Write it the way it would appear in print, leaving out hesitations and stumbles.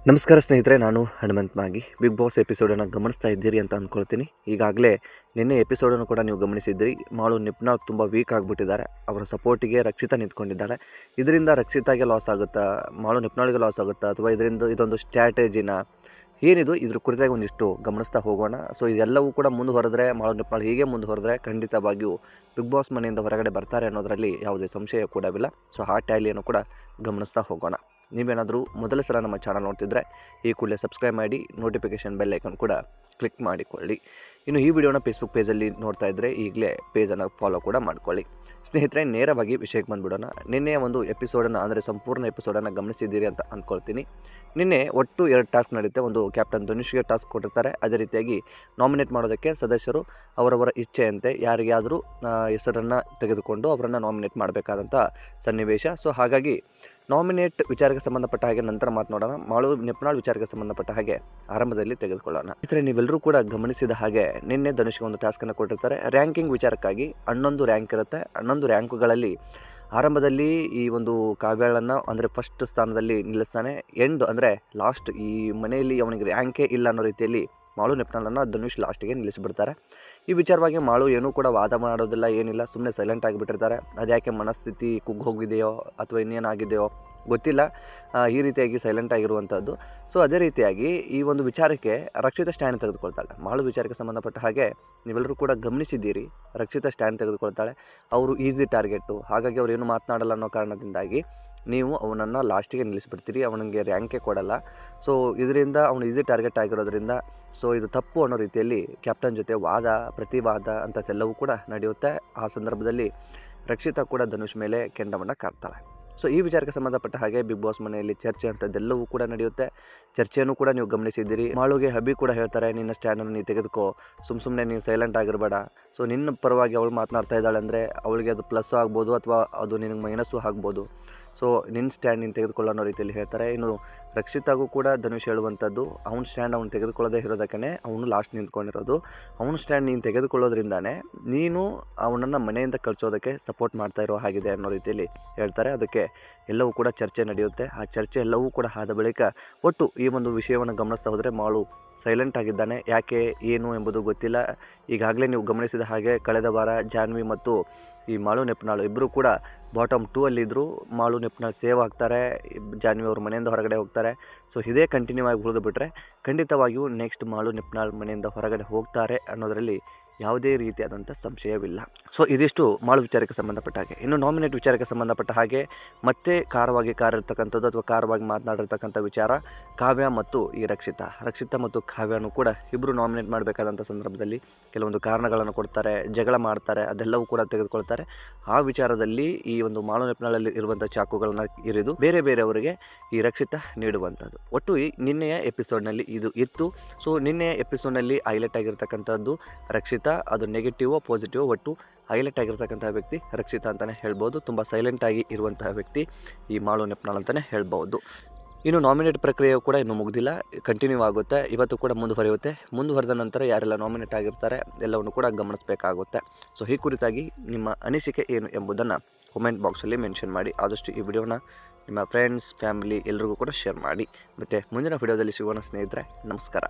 ನಮಸ್ಕಾರ ಸ್ನೇಹಿತರೆ, ನಾನು ಹನುಮಂತ್ ಮಾಗಿ. ಬಿಗ್ ಬಾಸ್ ಎಪಿಸೋಡನ್ನು ಗಮನಿಸ್ತಾ ಇದ್ದೀರಿ ಅಂತ ಅಂದ್ಕೊಳ್ತೀನಿ. ಈಗಾಗಲೇ ನಿನ್ನೆ ಎಪಿಸೋಡನ್ನು ಕೂಡ ನೀವು ಗಮನಿಸಿದ್ದೀರಿ. ಮಾಳು ನಿಪ್ನಾಳ್ ತುಂಬ ವೀಕ್ ಆಗಿಬಿಟ್ಟಿದ್ದಾರೆ. ಅವರ ಸಪೋರ್ಟಿಗೆ ರಕ್ಷಿತಾ ನಿಂತ್ಕೊಂಡಿದ್ದಾಳೆ. ಇದರಿಂದ ರಕ್ಷಿತಾಗೆ ಲಾಸ್ ಆಗುತ್ತಾ, ಮಾಳು ನಿಪ್ನಾಳಿಗೆ ಲಾಸ್ ಆಗುತ್ತಾ, ಅಥವಾ ಇದೊಂದು ಸ್ಟ್ರಾಟಜಿನ ಏನಿದು, ಇದ್ರ ಕುರಿತಾಗಿ ಒಂದಿಷ್ಟು ಗಮನಿಸ್ತಾ ಹೋಗೋಣ. ಸೊ ಇದೆಲ್ಲವೂ ಕೂಡ ಮುಂದುವರೆದ್ರೆ, ಮಾಳು ನಿಪ್ನಾಳ್ ಹೀಗೆ ಮುಂದುವರೆದ್ರೆ ಖಂಡಿತವಾಗಿಯೂ ಬಿಗ್ ಬಾಸ್ ಮನೆಯಿಂದ ಹೊರಗಡೆ ಬರ್ತಾರೆ ಅನ್ನೋದರಲ್ಲಿ ಯಾವುದೇ ಸಂಶಯ ಕೂಡವಿಲ್ಲ. ಸೊ ಆ ಟ್ಯಾಲಿಯನ್ನು ಕೂಡ ಗಮನಿಸ್ತಾ ಹೋಗೋಣ. ನೀವೇನಾದರೂ ಮೊದಲ ಸಲ ನಮ್ಮ ಚಾನಲ್ ನೋಡ್ತಿದ್ರೆ ಈ ಕೂಡಲೇ ಸಬ್ಸ್ಕ್ರೈಬ್ ಮಾಡಿ, ನೋಟಿಫಿಕೇಷನ್ ಬೆಲ್ ಐಕನ್ ಕೂಡ ಕ್ಲಿಕ್ ಮಾಡಿಕೊಳ್ಳಿ. ಇನ್ನು ಈ ವಿಡಿಯೋನ ಫೇಸ್ಬುಕ್ ಪೇಜಲ್ಲಿ ನೋಡ್ತಾ ಇದ್ದರೆ ಈಗಲೇ ಪೇಜನ್ನು ಫಾಲೋ ಕೂಡ ಮಾಡ್ಕೊಳ್ಳಿ. ಸ್ನೇಹಿತರೆ, ನೇರವಾಗಿ ವಿಷಯಕ್ಕೆ ಬಂದುಬಿಡೋಣ. ನಿನ್ನೆಯ ಒಂದು ಎಪಿಸೋಡನ್ನು, ಅಂದರೆ ಸಂಪೂರ್ಣ ಎಪಿಸೋಡನ್ನು ಗಮನಿಸಿದ್ದೀರಿ ಅಂತ ಅಂದ್ಕೊಳ್ತೀನಿ. ನಿನ್ನೆ ಒಟ್ಟು 2 ಟಾಸ್ಕ್ ನಡೆಯುತ್ತೆ. ಒಂದು ಕ್ಯಾಪ್ಟನ್ ಧನುಷ್ಗೆ ಟಾಸ್ಕ್ ಕೊಟ್ಟಿರ್ತಾರೆ. ಅದೇ ರೀತಿಯಾಗಿ ನಾಮಿನೇಟ್ ಮಾಡೋದಕ್ಕೆ ಸದಸ್ಯರು ಅವರವರ ಇಚ್ಛೆಯಂತೆ ಯಾರಿಗಾದರೂ ಹೆಸರನ್ನು ತೆಗೆದುಕೊಂಡು ಅವರನ್ನು ನಾಮಿನೇಟ್ ಮಾಡಬೇಕಾದಂಥ ಸನ್ನಿವೇಶ. ಸೊ ಹಾಗಾಗಿ ನಾಮಿನೇಟ್ ವಿಚಾರಕ್ಕೆ ಸಂಬಂಧಪಟ್ಟ ಹಾಗೆ ನಂತರ ಮಾತನಾಡೋಣ. ಮಾಳು ನಿಪ್ನಾಳ್ ವಿಚಾರಕ್ಕೆ ಸಂಬಂಧಪಟ್ಟ ಹಾಗೆ ಆರಂಭದಲ್ಲಿ ತೆಗೆದುಕೊಳ್ಳೋಣ. ಇತರ ನೀವೆಲ್ಲರೂ ಕೂಡ ಗಮನಿಸಿದ ಹಾಗೆ ನಿನ್ನೆ ಧನುಷ್ಗೆ ಒಂದು ಟಾಸ್ಕನ್ನು ಕೊಟ್ಟಿರ್ತಾರೆ. ರ್ಯಾಂಕಿಂಗ್ ವಿಚಾರಕ್ಕಾಗಿ 11 ರ್ಯಾಂಕ್ ಇರುತ್ತೆ. 11 ರ್ಯಾಂಕುಗಳಲ್ಲಿ ಆರಂಭದಲ್ಲಿ ಈ ಒಂದು ಕಾವ್ಯಗಳನ್ನು ಅಂದರೆ ಫಸ್ಟ್ ಸ್ಥಾನದಲ್ಲಿ ನಿಲ್ಲಿಸ್ತಾನೆ. ಅಂದರೆ ಲಾಸ್ಟ್, ಈ ಮನೆಯಲ್ಲಿ ಅವನಿಗೆ ರ್ಯಾಂಕೇ ಇಲ್ಲ ಅನ್ನೋ ರೀತಿಯಲ್ಲಿ ಮಾಳು ನಿಪ್ನಾಳನ್ನು ಧನುಷ್ ಲಾಸ್ಟಿಗೆ ನಿಲ್ಲಿಸಿಬಿಡ್ತಾರೆ. ಈ ವಿಚಾರವಾಗಿ ಮಾಳು ಏನೂ ಕೂಡ ವಾದ ಮಾಡೋದಿಲ್ಲ, ಏನಿಲ್ಲ, ಸುಮ್ಮನೆ ಸೈಲೆಂಟ್ ಆಗಿಬಿಟ್ಟಿರ್ತಾರೆ. ಅದ್ಯಾಕೆ ಮನಸ್ಥಿತಿ ಕುಗ್ಗೋಗಿದೆಯೋ ಅಥವಾ ಇನ್ನೇನಾಗಿದೆಯೋ ಗೊತ್ತಿಲ್ಲ, ಈ ರೀತಿಯಾಗಿ ಸೈಲೆಂಟ್ ಆಗಿರುವಂಥದ್ದು. ಸೊ ಅದೇ ರೀತಿಯಾಗಿ ಈ ಒಂದು ವಿಚಾರಕ್ಕೆ ರಕ್ಷಿತಾ ಸ್ಟ್ಯಾಂಡ್ ತೆಗೆದುಕೊಳ್ತಾಳೆ. ಮಾಳು ವಿಚಾರಕ್ಕೆ ಸಂಬಂಧಪಟ್ಟ ಹಾಗೆ ನೀವೆಲ್ಲರೂ ಕೂಡ ಗಮನಿಸಿದ್ದೀರಿ. ರಕ್ಷಿತಾ ಸ್ಟ್ಯಾಂಡ್ ತೆಗೆದುಕೊಳ್ತಾಳೆ. ಅವರು ಈಸಿ ಟಾರ್ಗೆಟು, ಹಾಗಾಗಿ ಅವ್ರು ಏನು ಮಾತನಾಡಲ್ಲ ಅನ್ನೋ ಕಾರಣದಿಂದಾಗಿ ನೀವು ಅವನನ್ನು ಲಾಸ್ಟಿಗೆ ನಿಲ್ಲಿಸ್ಬಿಡ್ತೀರಿ. ಅವನಿಗೆ ರ್ಯಾಂಕೇ ಕೊಡಲ್ಲ. ಸೊ ಇದರಿಂದ ಅವನು ಈಸಿ ಟಾರ್ಗೆಟ್ ಆಗಿರೋದ್ರಿಂದ ಸೊ ಇದು ತಪ್ಪು ಅನ್ನೋ ರೀತಿಯಲ್ಲಿ ಕ್ಯಾಪ್ಟನ್ ಜೊತೆ ವಾದ ಪ್ರತಿವಾದ ಅಂಥದ್ದೆಲ್ಲವೂ ಕೂಡ ನಡೆಯುತ್ತೆ. ಆ ಸಂದರ್ಭದಲ್ಲಿ ರಕ್ಷಿತಾ ಕೂಡ ಧನುಷ್ ಮೇಲೆ ಕೆಂಡವನ್ನು ಕಾರ್ತಾಳೆ. ಸೊ ಈ ವಿಚಾರಕ್ಕೆ ಸಂಬಂಧಪಟ್ಟ ಹಾಗೆ ಬಿಗ್ ಬಾಸ್ ಮನೆಯಲ್ಲಿ ಚರ್ಚೆ ಅಂಥದ್ದೆಲ್ಲವೂ ಕೂಡ ನಡೆಯುತ್ತೆ. ಚರ್ಚೆಯನ್ನು ಕೂಡ ನೀವು ಗಮನಿಸಿದ್ದೀರಿ. ಮಾಳುಗೆ ಹಬಿ ಕೂಡ ಹೇಳ್ತಾರೆ, ನಿನ್ನ ಸ್ಟ್ಯಾಂಡನ್ನು ನೀನು ತೆಗೆದುಕೋ, ಸುಮ್ಮನೆ ನೀನು ಸೈಲೆಂಟ್ ಆಗಿರಬೇಡ. ಸೊ ನಿನ್ನ ಪರವಾಗಿ ಅವಳು ಮಾತನಾಡ್ತಾ ಇದ್ದಾಳೆ ಅಂದರೆ ಅವಳಿಗೆ ಅದು ಪ್ಲಸ್ಸು ಆಗ್ಬೋದು ಅಥವಾ ಅದು ನಿನಗೆ ಮೈನಸ್ಸು ಆಗ್ಬೋದು. ಸೊ ನಿನ್ನ ಸ್ಟ್ಯಾಂಡ್ ನೀನು ತೆಗೆದುಕೊಳ್ಳೋ ಅನ್ನೋ ರೀತಿಯಲ್ಲಿ ಹೇಳ್ತಾರೆ. ಇನ್ನು ರಕ್ಷಿತಾಗೂ ಕೂಡ ಧನುಷ್ ಹೇಳುವಂಥದ್ದು, ಅವ್ನ ಸ್ಟ್ಯಾಂಡ್ ಅವ್ನು ತೆಗೆದುಕೊಳ್ಳೋದೇ ಇರೋದಕ್ಕೆ ಅವನು ಲಾಸ್ಟ್ ನಿಂತ್ಕೊಂಡಿರೋದು. ಅವನ ಸ್ಟ್ಯಾಂಡ್ ನೀನು ತೆಗೆದುಕೊಳ್ಳೋದ್ರಿಂದಾನೇ ನೀನು ಅವನನ್ನು ಮನೆಯಿಂದ ಕಳಿಸೋದಕ್ಕೆ ಸಪೋರ್ಟ್ ಮಾಡ್ತಾ ಇರೋ ಹಾಗಿದೆ ಅನ್ನೋ ರೀತಿಯಲ್ಲಿ ಹೇಳ್ತಾರೆ. ಅದಕ್ಕೆ ಎಲ್ಲವೂ ಕೂಡ ಚರ್ಚೆ ನಡೆಯುತ್ತೆ. ಆ ಚರ್ಚೆ ಎಲ್ಲವೂ ಕೂಡ ಆದ ಬಳಿಕ ಒಟ್ಟು ಈ ಒಂದು ವಿಷಯವನ್ನು ಗಮನಿಸ್ತಾ ಹೋದರೆ ಮಾಳು ಸೈಲೆಂಟ್ ಆಗಿದ್ದಾನೆ. ಯಾಕೆ ಏನು ಎಂಬುದು ಗೊತ್ತಿಲ್ಲ. ಈಗಾಗಲೇ ನೀವು ಗಮನಿಸಿದ ಹಾಗೆ ಕಳೆದ ವಾರ ಜಾನ್ವಿ ಮತ್ತು ಈ ಮಾಳು ನಿಪ್ನಾಳ್ ಇಬ್ಬರು ಕೂಡ ಬಾಟಮ್ 2 ಅಲ್ಲಿದ್ದರು. ಮಾಳು ನಿಪ್ನಾಳ್ ಸೇವ್ ಆಗ್ತಾರೆ, ಜಾನ್ವಿ ಅವರು ಮನೆಯಿಂದ ಹೊರಗಡೆ ಹೋಗ್ತಾರೆ. ಸೊ ಇದೇ ಕಂಟಿನ್ಯೂ ಆಗಿ ಉಳಿದು ಬಿಟ್ಟರೆ ಖಂಡಿತವಾಗಿಯೂ ನೆಕ್ಸ್ಟ್ ಮಾಳು ನಿಪ್ನಾಳ್ ಮನೆಯಿಂದ ಹೊರಗಡೆ ಹೋಗ್ತಾರೆ ಅನ್ನೋದರಲ್ಲಿ ಯಾವುದೇ ರೀತಿಯಾದಂಥ ಸಂಶಯವಿಲ್ಲ. ಸೊ ಇದಿಷ್ಟು ಮಾಳು ವಿಚಾರಕ್ಕೆ ಸಂಬಂಧಪಟ್ಟ ಹಾಗೆ. ಇನ್ನು ನಾಮಿನೇಟ್ ವಿಚಾರಕ್ಕೆ ಸಂಬಂಧಪಟ್ಟ ಹಾಗೆ ಮತ್ತೆ ಕಾರವಾಗಿ ಕಾರಿರ್ತಕ್ಕಂಥದ್ದು ಅಥವಾ ಕಾರವಾಗಿ ಮಾತನಾಡಿರ್ತಕ್ಕಂಥ ವಿಚಾರ ಕಾವ್ಯ ಮತ್ತು ಈ ರಕ್ಷಿತಾ ಮತ್ತು ಕಾವ್ಯನೂ ಕೂಡ ಇಬ್ಬರು ನಾಮಿನೇಟ್ ಮಾಡಬೇಕಾದಂಥ ಸಂದರ್ಭದಲ್ಲಿ ಕೆಲವೊಂದು ಕಾರಣಗಳನ್ನು ಕೊಡ್ತಾರೆ, ಜಗಳ ಮಾಡ್ತಾರೆ, ಅದೆಲ್ಲವೂ ಕೂಡ ತೆಗೆದುಕೊಳ್ತಾರೆ. ಆ ವಿಚಾರದಲ್ಲಿ ಈ ಒಂದು ಮಾಳು ನಿಪ್ನಾಳಲ್ಲಿ ಇರುವಂಥ ಚಾಕುಗಳನ್ನು ಇರಿದು ಬೇರೆಯವರಿಗೆ ಈ ರಕ್ಷಿತಾ ನೀಡುವಂಥದ್ದು. ಒಟ್ಟು ಈ ನಿನ್ನೆಯ ಎಪಿಸೋಡ್ನಲ್ಲಿ ಇದು ಇತ್ತು. ಸೊ ನಿನ್ನೆಯ ಎಪಿಸೋಡ್ನಲ್ಲಿ ಹೈಲೈಟ್ ಆಗಿರ್ತಕ್ಕಂಥದ್ದು ರಕ್ಷಿತಾ. ಅದು ನೆಗೆಟಿವ್ ಪಾಸಿಟಿವ್, ಒಟ್ಟು ಹೈಲೈಟ್ ಆಗಿರ್ತಕ್ಕಂಥ ವ್ಯಕ್ತಿ ರಕ್ಷಿತಾ ಅಂತಲೇ ಹೇಳ್ಬೋದು. ತುಂಬ ಸೈಲೆಂಟ್ ಆಗಿ ಇರುವಂತಹ ವ್ಯಕ್ತಿ ಈ ಮಾಳು ನಿಪ್ನಾಳ್ ಅಂತಲೇ ಹೇಳ್ಬೋದು. ಇನ್ನು ನಾಮಿನೇಟ್ ಪ್ರಕ್ರಿಯೆಯು ಕೂಡ ಇನ್ನೂ ಮುಗಿದಿಲ್ಲ, ಕಂಟಿನ್ಯೂ ಆಗುತ್ತೆ. ಇವತ್ತು ಕೂಡ ಮುಂದುವರೆದ ನಂತರ ಯಾರೆಲ್ಲ ನಾಮಿನೇಟ್ ಆಗಿರ್ತಾರೆ ಎಲ್ಲವನ್ನು ಕೂಡ ಗಮನಿಸಬೇಕಾಗುತ್ತೆ. ಸೊ ಈ ಕುರಿತಾಗಿ ನಿಮ್ಮ ಅನಿಸಿಕೆ ಏನು ಎಂಬುದನ್ನು ಕಾಮೆಂಟ್ ಬಾಕ್ಸಲ್ಲಿ ಮೆನ್ಷನ್ ಮಾಡಿ. ಆದಷ್ಟು ಈ ವಿಡಿಯೋನ ನಿಮ್ಮ ಫ್ರೆಂಡ್ಸ್, ಫ್ಯಾಮಿಲಿ ಎಲ್ರಿಗೂ ಕೂಡ ಶೇರ್ ಮಾಡಿ. ಮತ್ತು ಮುಂದಿನ ವಿಡಿಯೋದಲ್ಲಿ ಸಿಗೋಣ ಸ್ನೇಹಿತರೆ. ನಮಸ್ಕಾರ.